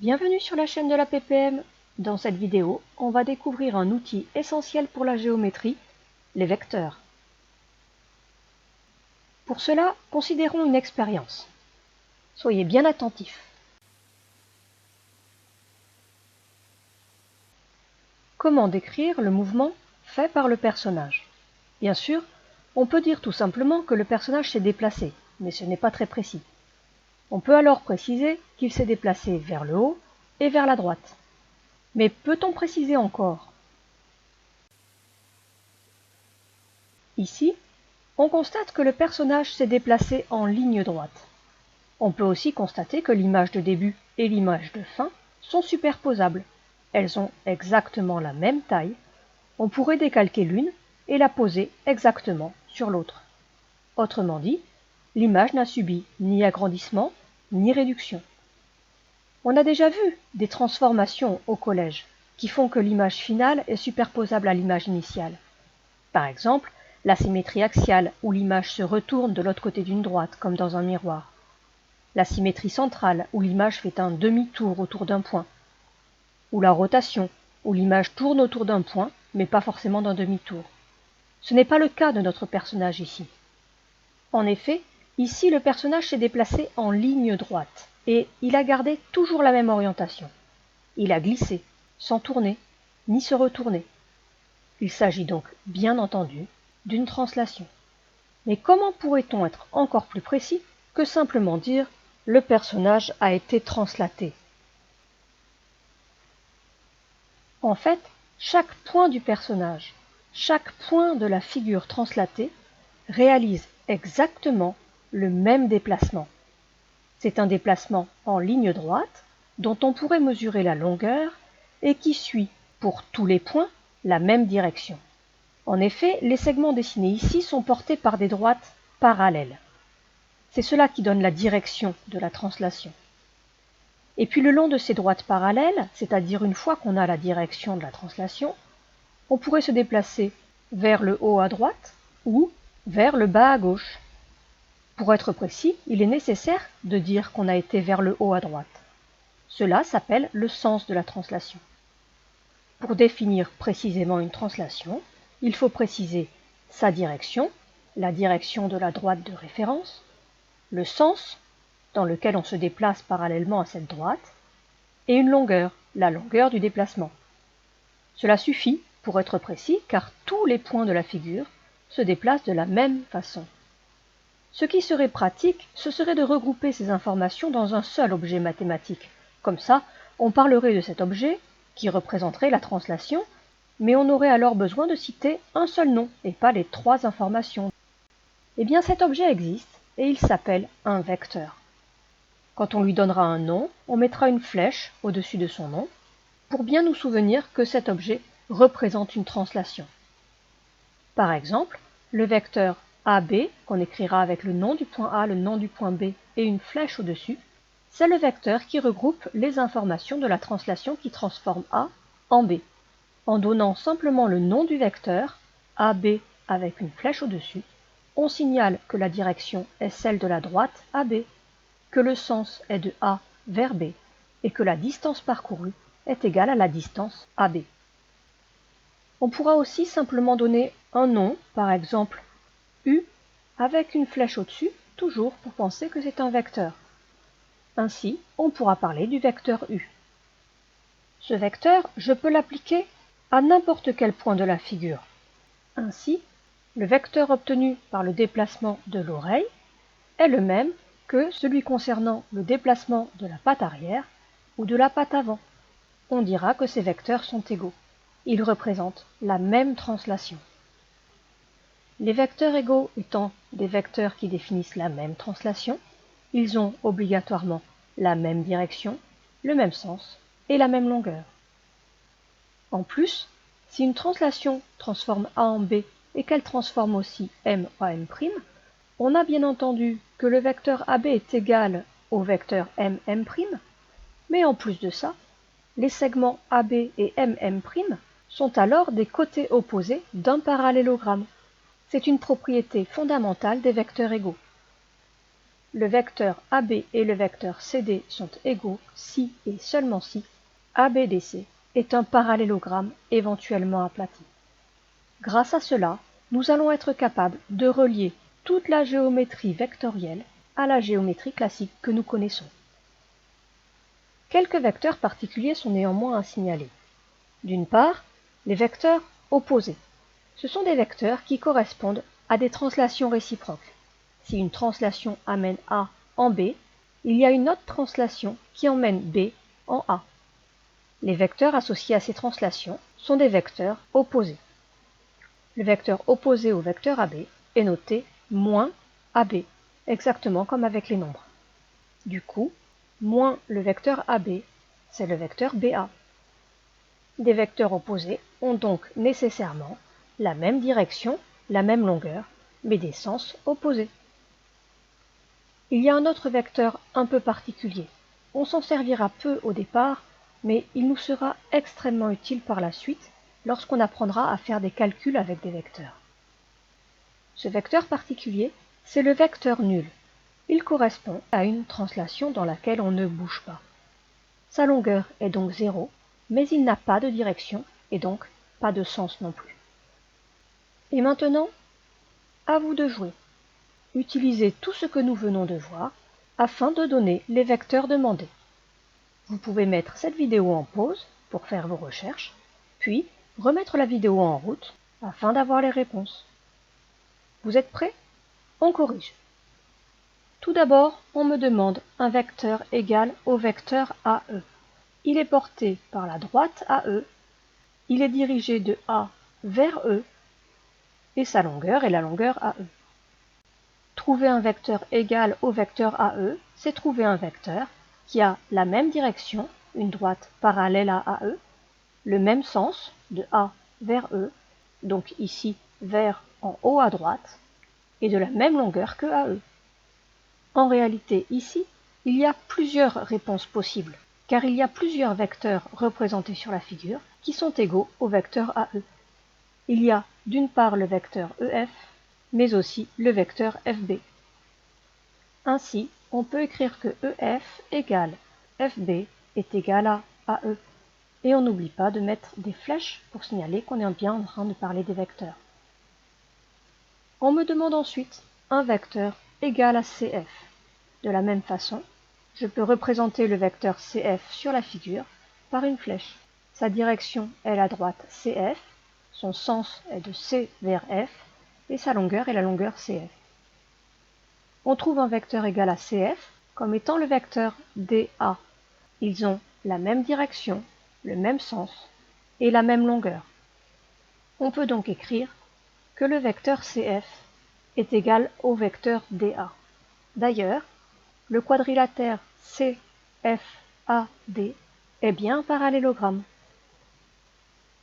Bienvenue sur la chaîne de la PPM. Dans cette vidéo, on va découvrir un outil essentiel pour la géométrie, les vecteurs. Pour cela, considérons une expérience. Soyez bien attentifs. Comment décrire le mouvement fait par le personnage? Bien sûr, on peut dire tout simplement que le personnage s'est déplacé, mais ce n'est pas très précis. On peut alors préciser qu'il s'est déplacé vers le haut et vers la droite. Mais peut-on préciser encore? Ici, on constate que le personnage s'est déplacé en ligne droite. On peut aussi constater que l'image de début et l'image de fin sont superposables. Elles ont exactement la même taille. On pourrait décalquer l'une et la poser exactement sur l'autre. Autrement dit, l'image n'a subi ni agrandissement ni réduction. On a déjà vu des transformations au collège qui font que l'image finale est superposable à l'image initiale. Par exemple, la symétrie axiale, où l'image se retourne de l'autre côté d'une droite, comme dans un miroir. La symétrie centrale, où l'image fait un demi-tour autour d'un point. Ou la rotation, où l'image tourne autour d'un point, mais pas forcément d'un demi-tour. Ce n'est pas le cas de notre personnage ici. En effet, ici le personnage s'est déplacé en ligne droite, et il a gardé toujours la même orientation. Il a glissé, sans tourner, ni se retourner. Il s'agit donc, bien entendu, d'une translation. Mais comment pourrait-on être encore plus précis que simplement dire « le personnage a été translaté ». En fait, chaque point du personnage, chaque point de la figure translatée réalise exactement le même déplacement. C'est un déplacement en ligne droite dont on pourrait mesurer la longueur et qui suit, pour tous les points, la même direction. En effet, les segments dessinés ici sont portés par des droites parallèles. C'est cela qui donne la direction de la translation. Et puis le long de ces droites parallèles, c'est-à-dire une fois qu'on a la direction de la translation, on pourrait se déplacer vers le haut à droite ou vers le bas à gauche. Pour être précis, il est nécessaire de dire qu'on a été vers le haut à droite. Cela s'appelle le sens de la translation. Pour définir précisément une translation, il faut préciser sa direction, la direction de la droite de référence, le sens, dans lequel on se déplace parallèlement à cette droite, et une longueur, la longueur du déplacement. Cela suffit pour être précis car tous les points de la figure se déplacent de la même façon. Ce qui serait pratique, ce serait de regrouper ces informations dans un seul objet mathématique. Comme ça, on parlerait de cet objet, qui représenterait la translation, mais on aurait alors besoin de citer un seul nom, et pas les trois informations. Eh bien cet objet existe, et il s'appelle un vecteur. Quand on lui donnera un nom, on mettra une flèche au-dessus de son nom, pour bien nous souvenir que cet objet représente une translation. Par exemple, le vecteur AB, qu'on écrira avec le nom du point A, le nom du point B et une flèche au-dessus, c'est le vecteur qui regroupe les informations de la translation qui transforme A en B. En donnant simplement le nom du vecteur, AB avec une flèche au-dessus, on signale que la direction est celle de la droite AB, que le sens est de A vers B et que la distance parcourue est égale à la distance AB. On pourra aussi simplement donner un nom, par exemple U, avec une flèche au-dessus, toujours pour penser que c'est un vecteur. Ainsi, on pourra parler du vecteur U. Ce vecteur, je peux l'appliquer à n'importe quel point de la figure. Ainsi, le vecteur obtenu par le déplacement de l'oreille est le même que celui concernant le déplacement de la patte arrière ou de la patte avant. On dira que ces vecteurs sont égaux. Ils représentent la même translation. Les vecteurs égaux étant des vecteurs qui définissent la même translation, ils ont obligatoirement la même direction, le même sens et la même longueur. En plus, si une translation transforme A en B et qu'elle transforme aussi M en M', on a bien entendu que le vecteur AB est égal au vecteur MM', mais en plus de ça, les segments AB et MM' sont alors des côtés opposés d'un parallélogramme. C'est une propriété fondamentale des vecteurs égaux. le vecteur AB et le vecteur CD sont égaux si et seulement si ABDC est un parallélogramme éventuellement aplati. Grâce à cela, nous allons être capables de relier toute la géométrie vectorielle à la géométrie classique que nous connaissons. Quelques vecteurs particuliers sont néanmoins à signaler. D'une part, les vecteurs opposés. Ce sont des vecteurs qui correspondent à des translations réciproques. Si une translation amène A en B, il y a une autre translation qui emmène B en A. Les vecteurs associés à ces translations sont des vecteurs opposés. Le vecteur opposé au vecteur AB est noté moins AB, exactement comme avec les nombres. Du coup, moins le vecteur AB, c'est le vecteur BA. Des vecteurs opposés ont donc nécessairement la même direction, la même longueur, mais des sens opposés. Il y a un autre vecteur un peu particulier. On s'en servira peu au départ, mais il nous sera extrêmement utile par la suite lorsqu'on apprendra à faire des calculs avec des vecteurs. Ce vecteur particulier, c'est le vecteur nul. Il correspond à une translation dans laquelle on ne bouge pas. Sa longueur est donc 0, mais il n'a pas de direction et donc pas de sens non plus. Et maintenant, à vous de jouer. Utilisez tout ce que nous venons de voir afin de donner les vecteurs demandés. Vous pouvez mettre cette vidéo en pause pour faire vos recherches, puis remettre la vidéo en route afin d'avoir les réponses. Vous êtes prêts? On corrige. Tout d'abord, on me demande un vecteur égal au vecteur AE. Il est porté par la droite AE, il est dirigé de A vers E, et sa longueur est la longueur AE. Trouver un vecteur égal au vecteur AE, c'est trouver un vecteur qui a la même direction, une droite parallèle à AE, le même sens, de A vers E, donc ici vers en haut à droite, et de la même longueur que AE. En réalité, ici, il y a plusieurs réponses possibles, car il y a plusieurs vecteurs représentés sur la figure qui sont égaux au vecteur AE. Il y a d'une part le vecteur EF, mais aussi le vecteur FB. Ainsi, on peut écrire que EF égale FB est égal à AE. Et on n'oublie pas de mettre des flèches pour signaler qu'on est bien en train de parler des vecteurs. On me demande ensuite un vecteur égal à CF. De la même façon, je peux représenter le vecteur CF sur la figure par une flèche. Sa direction est la droite CF, son sens est de C vers F, et sa longueur est la longueur CF. On trouve un vecteur égal à CF comme étant le vecteur DA. Ils ont la même direction, le même sens et la même longueur. On peut donc écrire que le vecteur CF est égal au vecteur DA. D'ailleurs, le quadrilatère CFAD est bien un parallélogramme.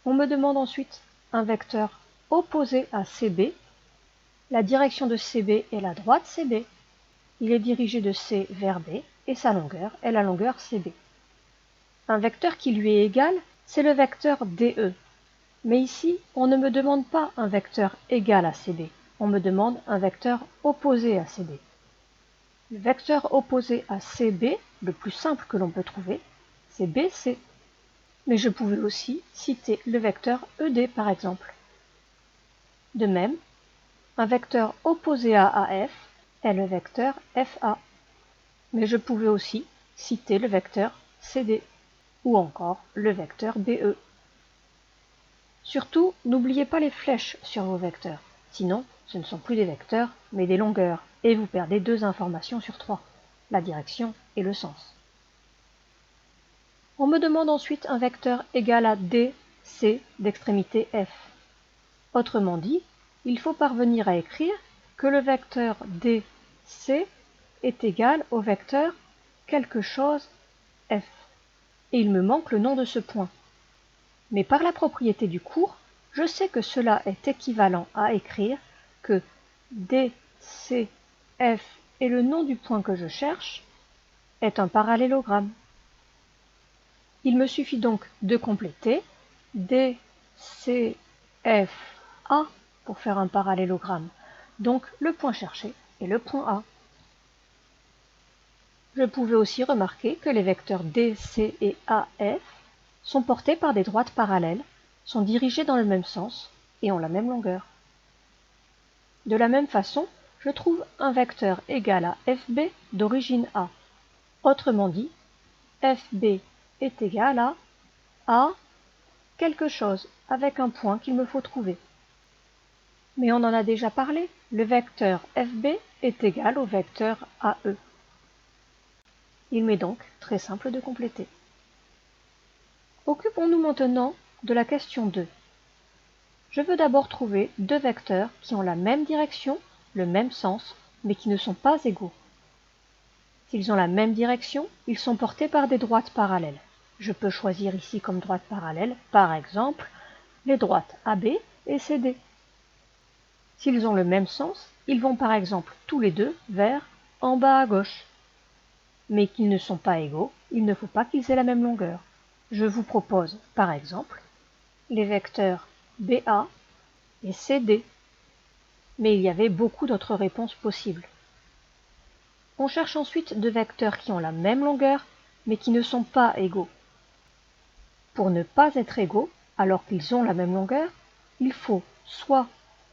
On me demande ensuite un vecteur opposé à CB. La direction de CB est la droite CB. Il est dirigé de C vers B et sa longueur est la longueur CB. Un vecteur qui lui est égal, c'est le vecteur DE. Mais ici, on ne me demande pas un vecteur égal à CB, on me demande un vecteur opposé à CB. Le vecteur opposé à CB, le plus simple que l'on peut trouver, c'est BC. Mais je pouvais aussi citer le vecteur ED par exemple. De même, un vecteur opposé à AF est le vecteur FA. Mais je pouvais aussi citer le vecteur CD ou encore le vecteur BE. Surtout, n'oubliez pas les flèches sur vos vecteurs, sinon ce ne sont plus des vecteurs mais des longueurs et vous perdez 2 informations sur 3, la direction et le sens. On me demande ensuite un vecteur égal à DC d'extrémité F. Autrement dit, il faut parvenir à écrire que le vecteur DC est égal au vecteur quelque chose F. Et il me manque le nom de ce point. Mais par la propriété du cours, je sais que cela est équivalent à écrire que DCF et le nom du point que je cherche est un parallélogramme. Il me suffit donc de compléter DCFA pour faire un parallélogramme. Donc le point cherché est le point A. Je pouvais aussi remarquer que les vecteurs D, C et A, F sont portés par des droites parallèles, sont dirigés dans le même sens et ont la même longueur. De la même façon, je trouve un vecteur égal à FB d'origine A. Autrement dit, FB est égal à A quelque chose avec un point qu'il me faut trouver. Mais on en a déjà parlé, le vecteur FB est égal au vecteur AE. Il m'est donc très simple de compléter. Occupons-nous maintenant de la question 2. Je veux d'abord trouver deux vecteurs qui ont la même direction, le même sens, mais qui ne sont pas égaux. S'ils ont la même direction, ils sont portés par des droites parallèles. Je peux choisir ici comme droite parallèle, par exemple, les droites AB et CD. S'ils ont le même sens, ils vont par exemple tous les deux vers en bas à gauche. Mais qu'ils ne sont pas égaux, il ne faut pas qu'ils aient la même longueur. Je vous propose, par exemple, les vecteurs BA et CD. Mais il y avait beaucoup d'autres réponses possibles. On cherche ensuite deux vecteurs qui ont la même longueur, mais qui ne sont pas égaux. Pour ne pas être égaux, alors qu'ils ont la même longueur, il faut soit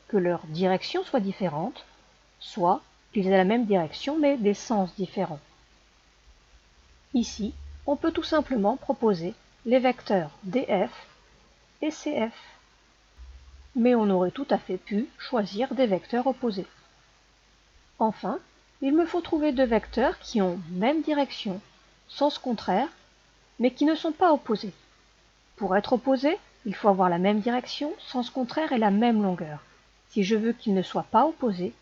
que leur direction soit différente, soit qu'ils aient la même direction mais des sens différents. Ici, on peut tout simplement proposer les vecteurs DF et CF. Mais on aurait tout à fait pu choisir des vecteurs opposés. Enfin, il me faut trouver deux vecteurs qui ont même direction, sens contraire, mais qui ne sont pas opposés. Pour être opposés, il faut avoir la même direction, sens contraire et la même longueur. Si je veux qu'ils ne soient pas opposés,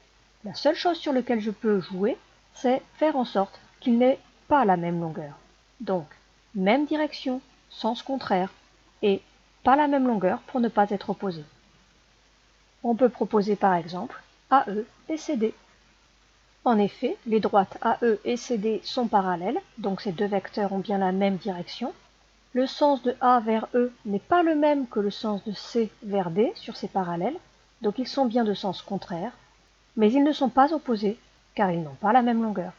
la seule chose sur laquelle je peux jouer, c'est faire en sorte qu'ils n'aient pas la même longueur. Donc, même direction, sens contraire, et pas la même longueur pour ne pas être opposés. On peut proposer par exemple AE et CD. En effet, les droites AE et CD sont parallèles, donc ces deux vecteurs ont bien la même direction. Le sens de A vers E n'est pas le même que le sens de C vers D sur ces parallèles, donc ils sont bien de sens contraire, mais ils ne sont pas opposés, car ils n'ont pas la même longueur.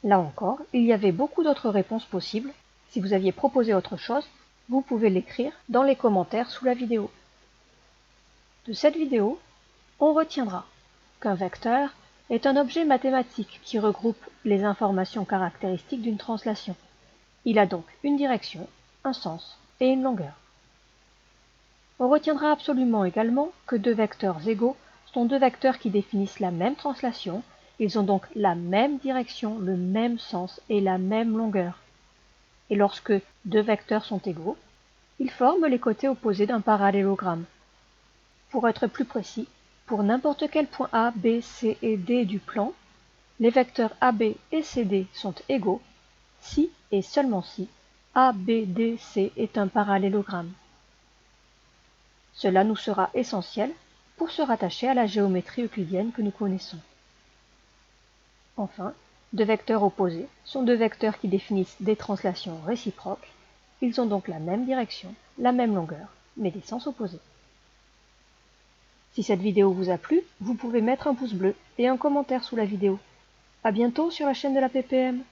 Là encore, il y avait beaucoup d'autres réponses possibles. Si vous aviez proposé autre chose, vous pouvez l'écrire dans les commentaires sous la vidéo. De cette vidéo, on retiendra qu'un vecteur est un objet mathématique qui regroupe les informations caractéristiques d'une translation. Il a donc une direction, un sens et une longueur. On retiendra absolument également que deux vecteurs égaux sont deux vecteurs qui définissent la même translation, ils ont donc la même direction, le même sens et la même longueur. Et lorsque deux vecteurs sont égaux, ils forment les côtés opposés d'un parallélogramme. Pour être plus précis, pour n'importe quel point A, B, C et D du plan, les vecteurs AB et CD sont égaux si et seulement si ABDC est un parallélogramme. Cela nous sera essentiel pour se rattacher à la géométrie euclidienne que nous connaissons. Enfin, deux vecteurs opposés sont deux vecteurs qui définissent des translations réciproques. Ils ont donc la même direction, la même longueur, mais des sens opposés. Si cette vidéo vous a plu, vous pouvez mettre un pouce bleu et un commentaire sous la vidéo. À bientôt sur la chaîne de la PPM.